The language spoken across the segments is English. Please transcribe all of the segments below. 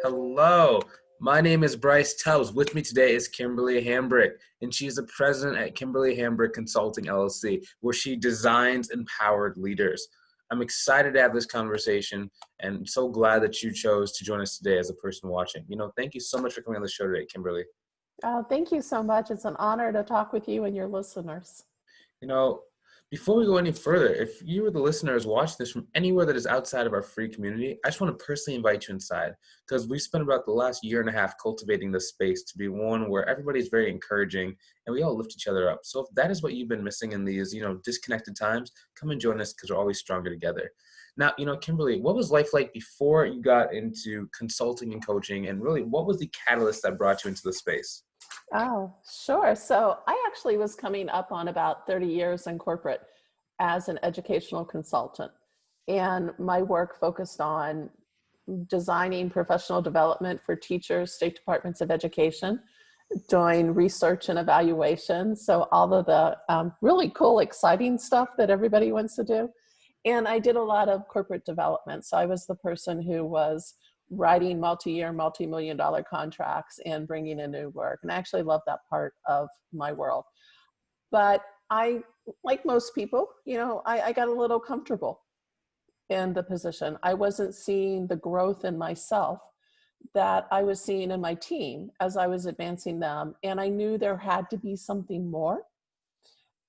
Hello, my name is Bryce Tubbs. With me today is Kimberly Hambrick, and she is the president at Kimberly Hambrick Consulting LLC, where she designs empowered leaders. I'm excited to have this conversation and so glad that you chose to join us today as a person watching. Thank you so much for coming on the show today, Kimberly. Thank you so much. It's an honor to talk with you and your listeners. You know, Before we go any further, if you or the listeners watch this from anywhere that is outside of our free community, I just want to personally invite you inside because we spent about the last year and a half cultivating this space to be one where everybody's very encouraging and we all lift each other up. So if that is what you've been missing in these, disconnected times, come and join us because we're always stronger together. Now, Kimberly, what was life like before you got into consulting and coaching, and really what was the catalyst that brought you into the space? Oh, sure. So I actually was coming up on about 30 years in corporate as an educational consultant. And my work focused on designing professional development for teachers, state departments of education, doing research and evaluation. So all of the really cool, exciting stuff that everybody wants to do. And I did a lot of corporate development. So I was the person who was writing multi-year, multi-million dollar contracts and bringing in new work. And I actually love that part of my world. But I, like most people, I got a little comfortable in the position. I wasn't seeing the growth in myself that I was seeing in my team as I was advancing them. And I knew there had to be something more.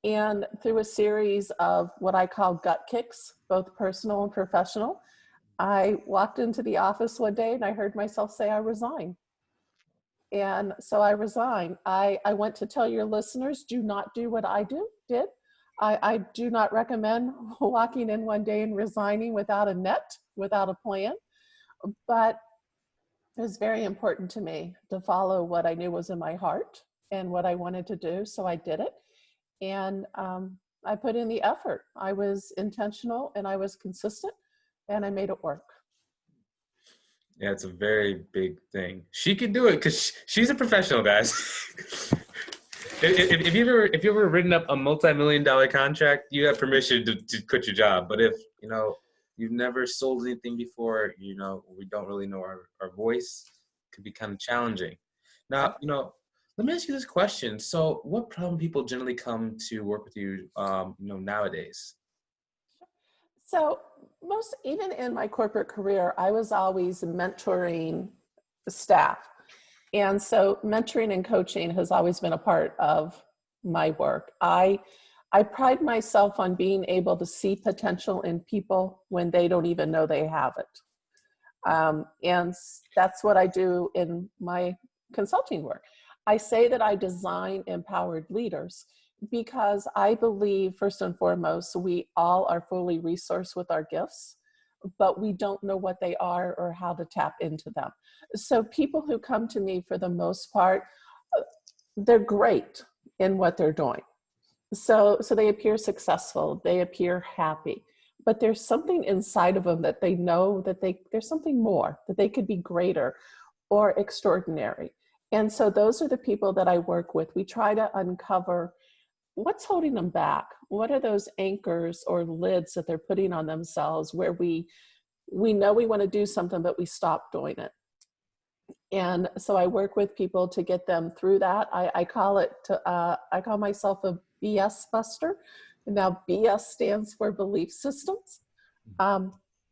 And through a series of what I call gut kicks, both personal and professional, I walked into the office one day and I heard myself say, I resign. And so I resigned. I went to tell your listeners, do not do what I did. I do not recommend walking in one day and resigning without a net, without a plan. But it was very important to me to follow what I knew was in my heart and what I wanted to do. So I did it. And I put in the effort. I was intentional and I was consistent and I made it work. Yeah, it's a very big thing. She can do it because she's a professional, guys. If you've ever written up a multi-million-dollar contract, you have permission to quit your job. But if you've never sold anything before, we don't really know our voice, it could be kind of challenging. Now, let me ask you this question. So, what problem people generally come to work with you, nowadays? So even in my corporate career, I was always mentoring the staff. And so mentoring and coaching has always been a part of my work. I pride myself on being able to see potential in people when they don't even know they have it. And that's what I do in my consulting work. I say that I design empowered leaders because I believe, first and foremost, we all are fully resourced with our gifts, but we don't know what they are or how to tap into them. So people who come to me, for the most part, they're great in what they're doing. So they appear successful, they appear happy, but there's something inside of them that they know that there's something more, that they could be greater or extraordinary. And so those are the people that I work with. We try to uncover what's holding them back. What are those anchors or lids that they're putting on themselves where we know we want to do something, but we stop doing it. And so I work with people to get them through that. I call myself a BS buster. Now BS stands for belief systems.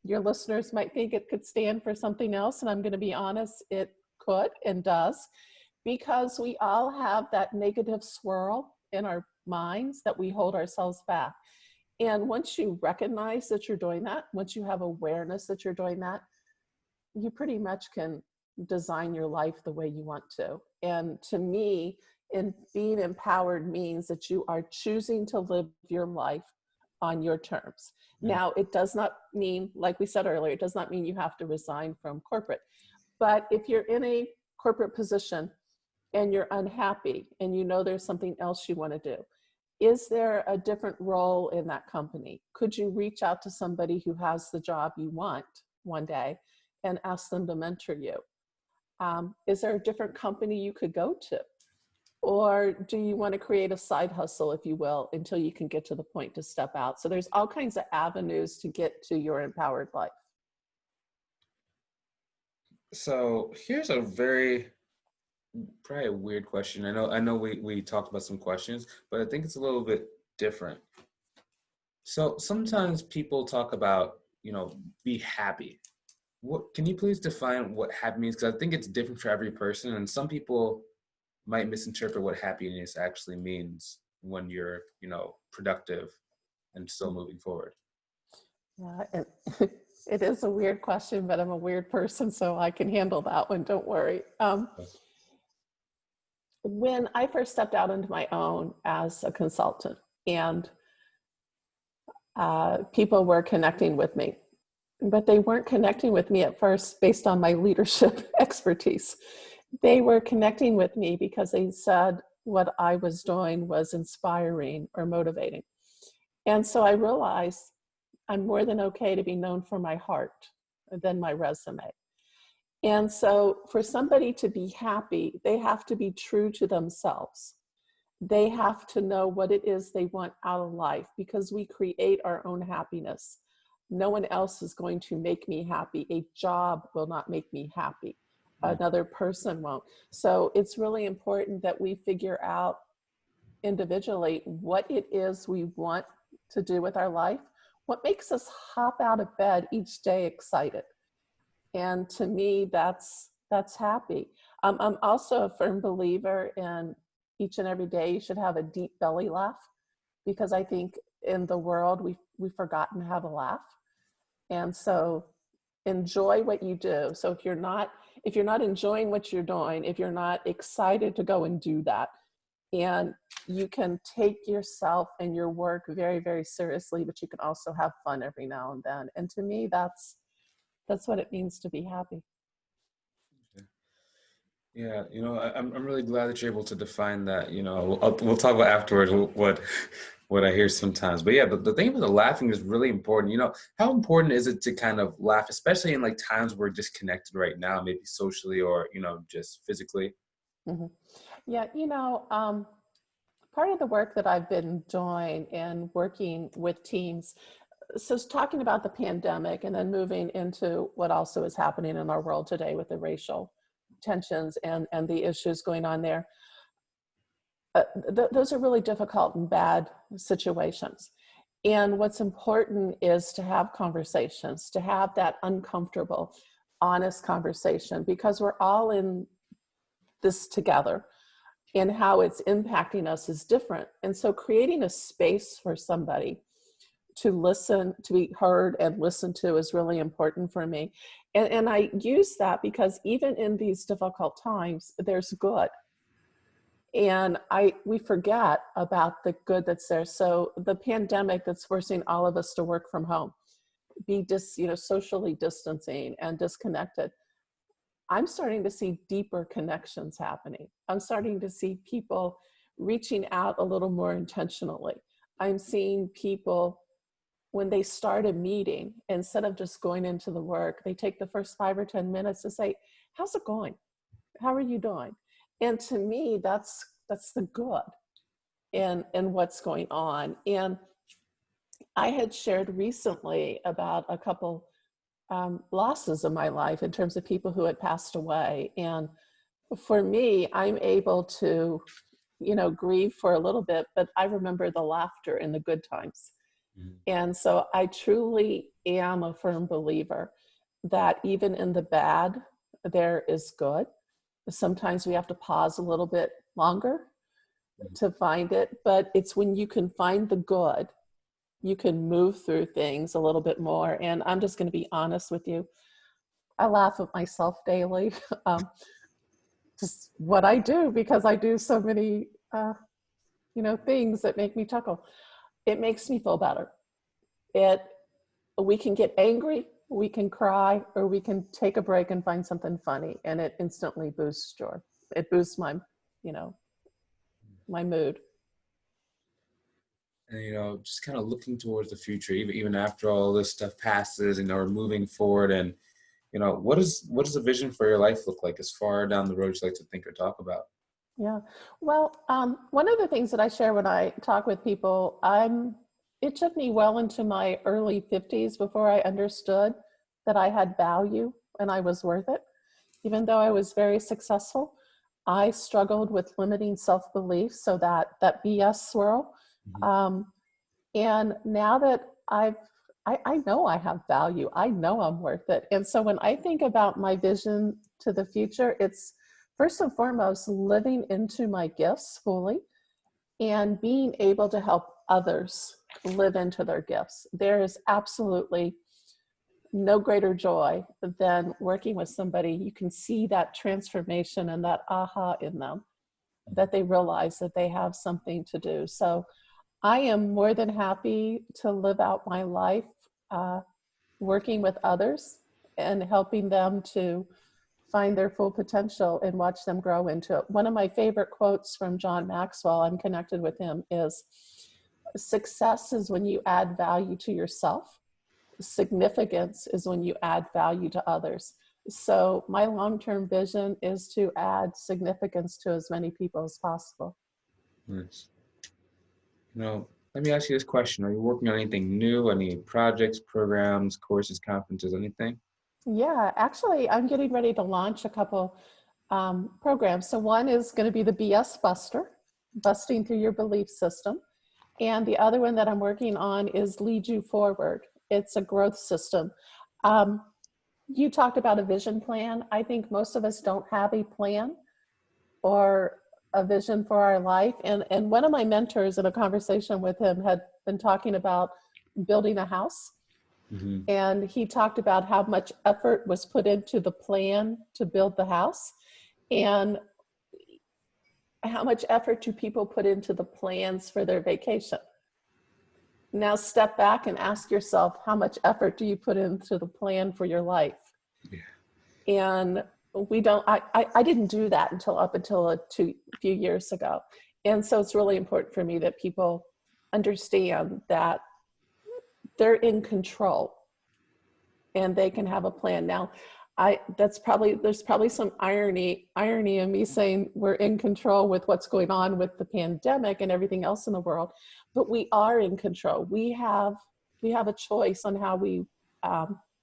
Your listeners might think it could stand for something else. And I'm going to be honest, it could and does, because we all have that negative swirl in our minds that we hold ourselves back. And once you recognize that you're doing that, once you have awareness that you're doing that, you pretty much can design your life the way you want to. And to me, in being empowered means that you are choosing to live your life on your terms. Now, it does not mean, like we said earlier, it does not mean you have to resign from corporate. But if you're in a corporate position and you're unhappy and you know there's something else you want to do, is there a different role in that company? Could you reach out to somebody who has the job you want one day and ask them to mentor you? Is there a different company you could go to? Or do you want to create a side hustle, if you will, until you can get to the point to step out? So there's all kinds of avenues to get to your empowered life. So here's a very probably a weird question. I know we talked about some questions, but I think it's a little bit different. So sometimes people talk about, be happy. What can you please define what happy means? Because I think it's different for every person, and some people might misinterpret what happiness actually means when you're, productive and still moving forward. Yeah, it is a weird question, but I'm a weird person, so I can handle that one. Don't worry. When I first stepped out into my own as a consultant, and people were connecting with me, but they weren't connecting with me at first based on my leadership expertise. They were connecting with me because they said what I was doing was inspiring or motivating. And so I realized I'm more than okay to be known for my heart than my resume. And so for somebody to be happy, they have to be true to themselves. They have to know what it is they want out of life, because we create our own happiness. No one else is going to make me happy. A job will not make me happy. Mm. Another person won't. So it's really important that we figure out individually what it is we want to do with our life, what makes us hop out of bed each day excited. And to me, that's happy. I'm also a firm believer in each and every day you should have a deep belly laugh, because I think in the world we've forgotten how to laugh. And so enjoy what you do. So if you're not enjoying what you're doing, if you're not excited to go and do that, and you can take yourself and your work very, very seriously, but you can also have fun every now and then. And to me, that's what it means to be happy. Yeah, I'm really glad that you're able to define that. We'll talk about afterwards what I hear sometimes. But yeah, the thing about the laughing is really important. How important is it to kind of laugh, especially in like times we're disconnected right now, maybe socially or just physically? Mhm. Yeah, part of the work that I've been doing in working with teams, so it's talking about the pandemic and then moving into what also is happening in our world today with the racial tensions and the issues going on there. Those are really difficult and bad situations. And what's important is to have conversations, to have that uncomfortable, honest conversation, because we're all in this together, and how it's impacting us is different. And so creating a space for somebody to listen, to be heard and listened to is really important for me. And I use that because even in these difficult times, there's good. And we forget about the good that's there. So the pandemic that's forcing all of us to work from home, be socially distancing and disconnected. I'm starting to see deeper connections happening. I'm starting to see people reaching out a little more intentionally. I'm seeing people, when they start a meeting, instead of just going into the work, they take the first 5 or 10 minutes to say, "How's it going? How are you doing?" And to me, that's the good in what's going on. And I had shared recently about a couple losses in my life in terms of people who had passed away. And for me, I'm able to, grieve for a little bit, but I remember the laughter in the good times. Mhm. And so I truly am a firm believer that even in the bad, there is good. Sometimes we have to pause a little bit longer to find it, but it's when you can find the good, you can move through things a little bit more. And I'm just going to be honest with you. I laugh at myself daily. um, just what I do, because I do so many, things that make me chuckle. It makes me feel better. It We can get angry, we can cry, or we can take a break and find something funny, and it instantly boosts joy. It boosts you know, my mood. And just kind of looking towards the future, even after all this stuff passes, and we're moving forward. And what does the vision for your life look like as far down the road you like to think or talk about? Yeah. Well, one of the things that I share when I talk with people, it took me well into my early 50s before I understood that I had value and I was worth it. even though I was very successful, I struggled with limiting self-belief. So that BS swirl. And now that I know I have value, I know I'm worth it. And so when I think about my vision to the future, it's first and foremost living into my gifts fully and being able to help others live into their gifts. There is absolutely no greater joy than working with somebody. You can see that transformation and that aha in them, that they realize that they have something to do. So I am more than happy to live out my life working with others and helping them to find their full potential and watch them grow into it. One of my favorite quotes from John Maxwell, I'm connected with him, is success is when you add value to yourself. Significance is when you add value to others. So my long-term vision is to add significance to as many people as possible. Nice. Let me ask you this question. Are you working on anything new? Any projects, programs, courses, conferences, anything? Yeah, actually, I'm getting ready to launch a couple programs. So one is going to be the BS Buster, busting through your belief system. And the other one that I'm working on is Lead You Forward. It's a growth system. You talked about a vision plan. I think most of us don't have a plan or a vision for our life. And one of my mentors in a conversation with him had been talking about building a house. And he talked about how much effort was put into the plan to build the house and how much effort do people put into the plans for their vacation. Now step back and ask yourself, how much effort do you put into the plan for your life? Yeah. And we don't, I didn't do that until a few years ago. And so it's really important for me that people understand that they're in control and they can have a plan. Now, there's probably some irony in me saying we're in control with what's going on with the pandemic and everything else in the world, but we are in control. We have a choice on how we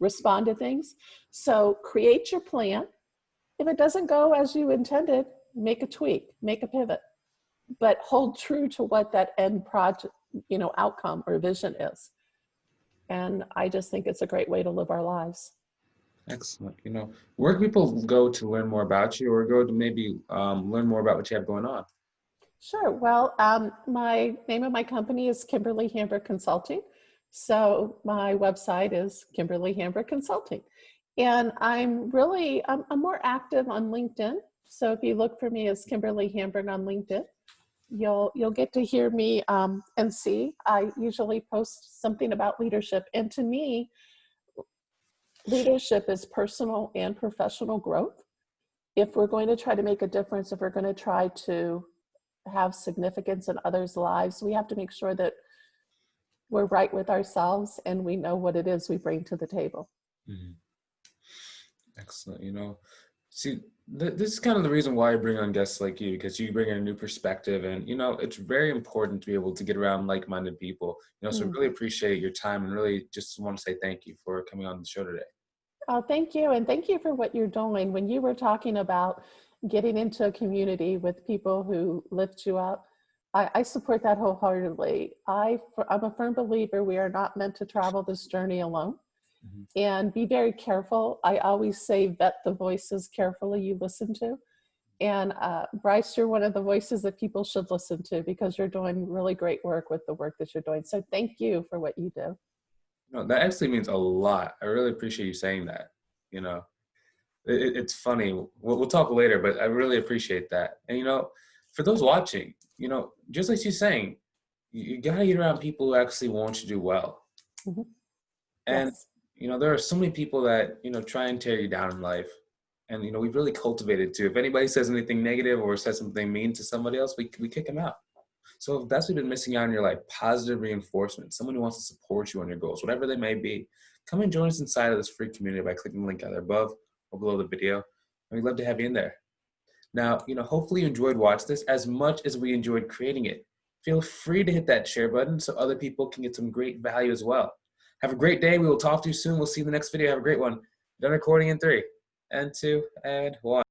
respond to things. So create your plan. If it doesn't go as you intended, make a tweak, make a pivot, but hold true to what that end project, outcome or vision is. And I just think it's a great way to live our lives. Excellent. Where can people go to learn more about you, or go to maybe learn more about what you have going on? Sure. Well, my name of my company is Kimberly Hambrick Consulting. So my website is Kimberly Hambrick Consulting. And I'm more active on LinkedIn. So if you look for me as Kimberly Hambrick on LinkedIn, you'll get to hear me and see. I usually post something about leadership. And to me, leadership is personal and professional growth. If we're going to try to make a difference, if we're going to try to have significance in others' lives, we have to make sure that we're right with ourselves and we know what it is we bring to the table. Excellent. See, this is kind of the reason why I bring on guests like you, because you bring in a new perspective, and it's very important to be able to get around like-minded people. So really appreciate your time, and really just want to say thank you for coming on the show today. Oh, thank you, and thank you for what you're doing. When you were talking about getting into a community with people who lift you up, I support that wholeheartedly. I'm a firm believer we are not meant to travel this journey alone. And be very careful. I always say vet the voices carefully you listen to. And Bryce, you're one of the voices that people should listen to because you're doing really great work with the work that you're doing. So thank you for what you do. That actually means a lot. I really appreciate you saying that. It's funny. We'll talk later, but I really appreciate that. And, for those watching, just like she's saying, you got to get around people who actually want you to do well. And, Yes. There are so many people that, try and tear you down in life. And, we've really cultivated too. If anybody says anything negative or says something mean to somebody else, we kick them out. So if that's what you've been missing out in your life, positive reinforcement, someone who wants to support you on your goals, whatever they may be, come and join us inside of this free community by clicking the link either above or below the video. And we'd love to have you in there. Now, hopefully you enjoyed watching this as much as we enjoyed creating it. Feel free to hit that share button so other people can get some great value as well. Have a great day. We will talk to you soon. We'll see you in the next video. Have a great one. Done recording in 3. and 2, and 1.